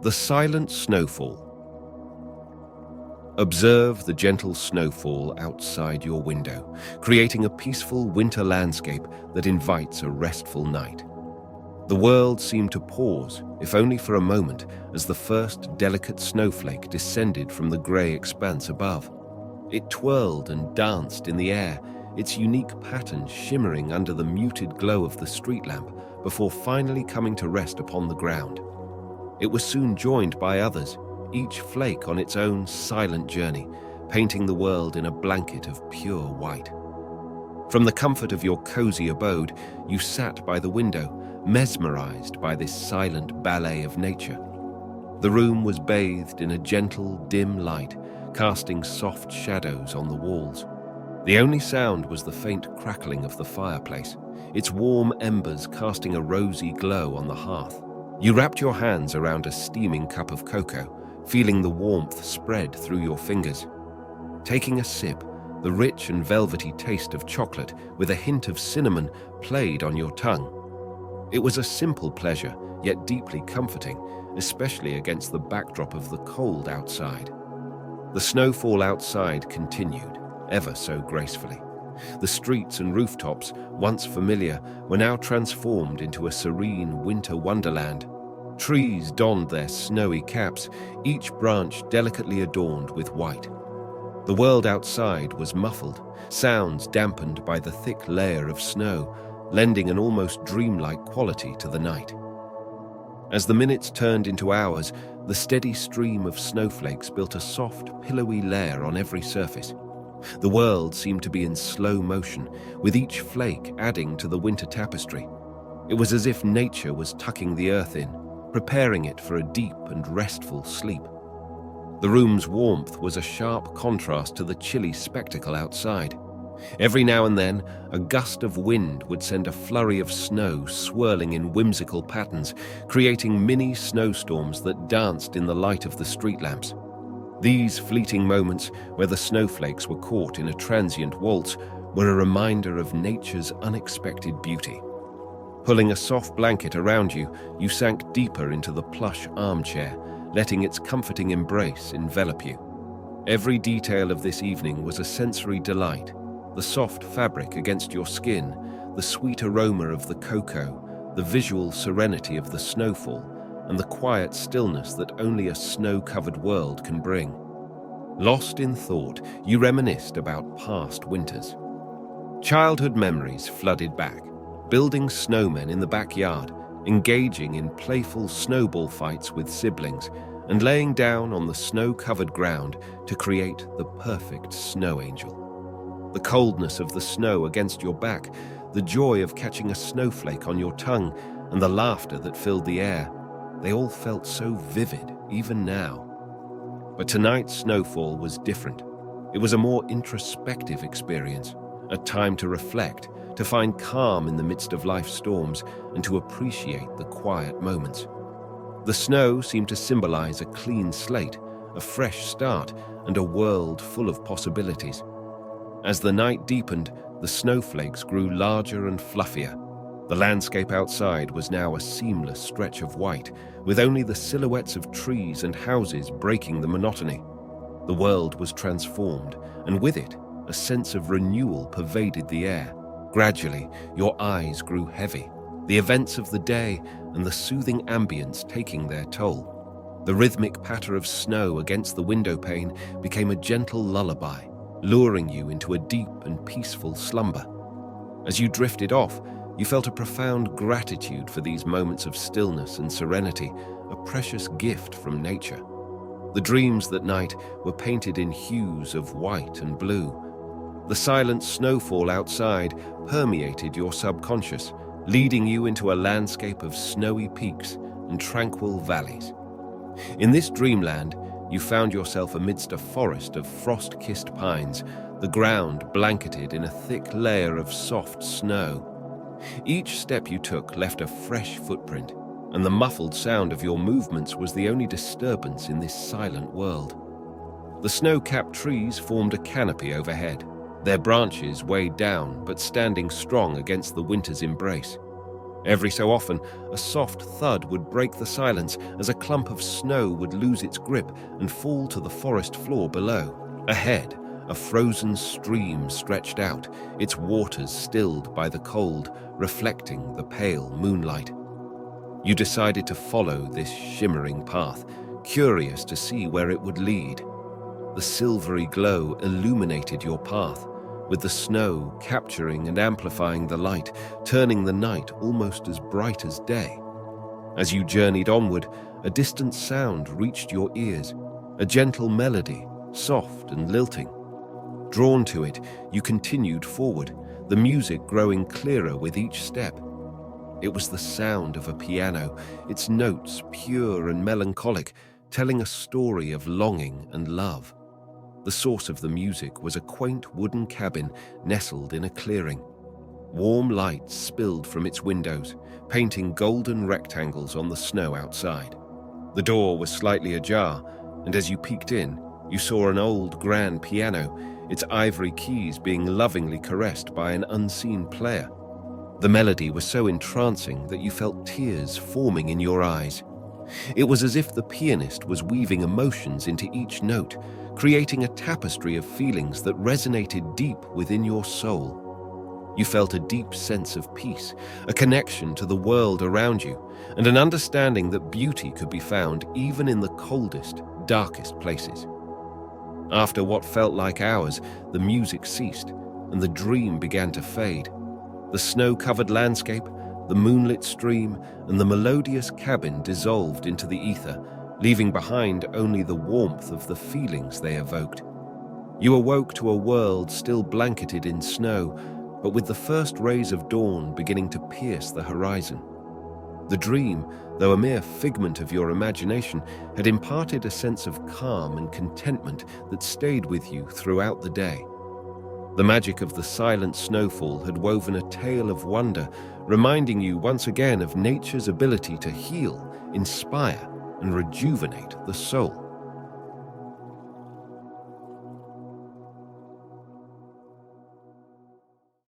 The Silent Snowfall. Observe the gentle snowfall outside your window, creating a peaceful winter landscape that invites a restful night. The world seemed to pause, if only for a moment, as the first delicate snowflake descended from the grey expanse above. It twirled and danced in the air, its unique pattern shimmering under the muted glow of the street lamp before finally coming to rest upon the ground. It was soon joined by others, each flake on its own silent journey, painting the world in a blanket of pure white. From the comfort of your cozy abode, you sat by the window, mesmerized by this silent ballet of nature. The room was bathed in a gentle, dim light, casting soft shadows on the walls. The only sound was the faint crackling of the fireplace, its warm embers casting a rosy glow on the hearth. You wrapped your hands around a steaming cup of cocoa, feeling the warmth spread through your fingers. Taking a sip, the rich and velvety taste of chocolate with a hint of cinnamon played on your tongue. It was a simple pleasure, yet deeply comforting, especially against the backdrop of the cold outside. The snowfall outside continued, ever so gracefully. The streets and rooftops, once familiar, were now transformed into a serene winter wonderland. Trees donned their snowy caps, each branch delicately adorned with white. The world outside was muffled, sounds dampened by the thick layer of snow, lending an almost dreamlike quality to the night. As the minutes turned into hours, the steady stream of snowflakes built a soft, pillowy layer on every surface. The world seemed to be in slow motion, with each flake adding to the winter tapestry. It was as if nature was tucking the earth in, preparing it for a deep and restful sleep. The room's warmth was a sharp contrast to the chilly spectacle outside. Every now and then, a gust of wind would send a flurry of snow swirling in whimsical patterns, creating mini snowstorms that danced in the light of the street lamps. These fleeting moments, where the snowflakes were caught in a transient waltz, were a reminder of nature's unexpected beauty. Pulling a soft blanket around you, you sank deeper into the plush armchair, letting its comforting embrace envelop you. Every detail of this evening was a sensory delight. The soft fabric against your skin, the sweet aroma of the cocoa, the visual serenity of the snowfall, and the quiet stillness that only a snow-covered world can bring. Lost in thought, you reminisced about past winters. Childhood memories flooded back, building snowmen in the backyard, engaging in playful snowball fights with siblings, and laying down on the snow-covered ground to create the perfect snow angel. The coldness of the snow against your back, the joy of catching a snowflake on your tongue, and the laughter that filled the air, they all felt so vivid, even now. But tonight's snowfall was different. It was a more introspective experience, a time to reflect, to find calm in the midst of life's storms, and to appreciate the quiet moments. The snow seemed to symbolize a clean slate, a fresh start, and a world full of possibilities. As the night deepened, the snowflakes grew larger and fluffier. The landscape outside was now a seamless stretch of white, with only the silhouettes of trees and houses breaking the monotony. The world was transformed, and with it, a sense of renewal pervaded the air. Gradually, your eyes grew heavy, the events of the day and the soothing ambience taking their toll. The rhythmic patter of snow against the window pane became a gentle lullaby, luring you into a deep and peaceful slumber. As you drifted off, you felt a profound gratitude for these moments of stillness and serenity, a precious gift from nature. The dreams that night were painted in hues of white and blue. The silent snowfall outside permeated your subconscious, leading you into a landscape of snowy peaks and tranquil valleys. In this dreamland, you found yourself amidst a forest of frost-kissed pines, the ground blanketed in a thick layer of soft snow. Each step you took left a fresh footprint, and the muffled sound of your movements was the only disturbance in this silent world. The snow-capped trees formed a canopy overhead, their branches weighed down but standing strong against the winter's embrace. Every so often, a soft thud would break the silence as a clump of snow would lose its grip and fall to the forest floor below. Ahead, a frozen stream stretched out, its waters stilled by the cold, reflecting the pale moonlight. You decided to follow this shimmering path, curious to see where it would lead. The silvery glow illuminated your path, with the snow capturing and amplifying the light, turning the night almost as bright as day. As you journeyed onward, a distant sound reached your ears, a gentle melody, soft and lilting. Drawn to it, you continued forward, the music growing clearer with each step. It was the sound of a piano, its notes pure and melancholic, telling a story of longing and love. The source of the music was a quaint wooden cabin nestled in a clearing. Warm light spilled from its windows, painting golden rectangles on the snow outside. The door was slightly ajar, and as you peeked in, you saw an old grand piano, its ivory keys being lovingly caressed by an unseen player. The melody was so entrancing that you felt tears forming in your eyes. It was as if the pianist was weaving emotions into each note, creating a tapestry of feelings that resonated deep within your soul. You felt a deep sense of peace, a connection to the world around you, and an understanding that beauty could be found even in the coldest, darkest places. After what felt like hours, the music ceased, and the dream began to fade. The snow-covered landscape, the moonlit stream, and the melodious cabin dissolved into the ether, leaving behind only the warmth of the feelings they evoked. You awoke to a world still blanketed in snow, but with the first rays of dawn beginning to pierce the horizon. The dream, though a mere figment of your imagination, had imparted a sense of calm and contentment that stayed with you throughout the day. The magic of the silent snowfall had woven a tale of wonder, reminding you once again of nature's ability to heal, inspire, and rejuvenate the soul.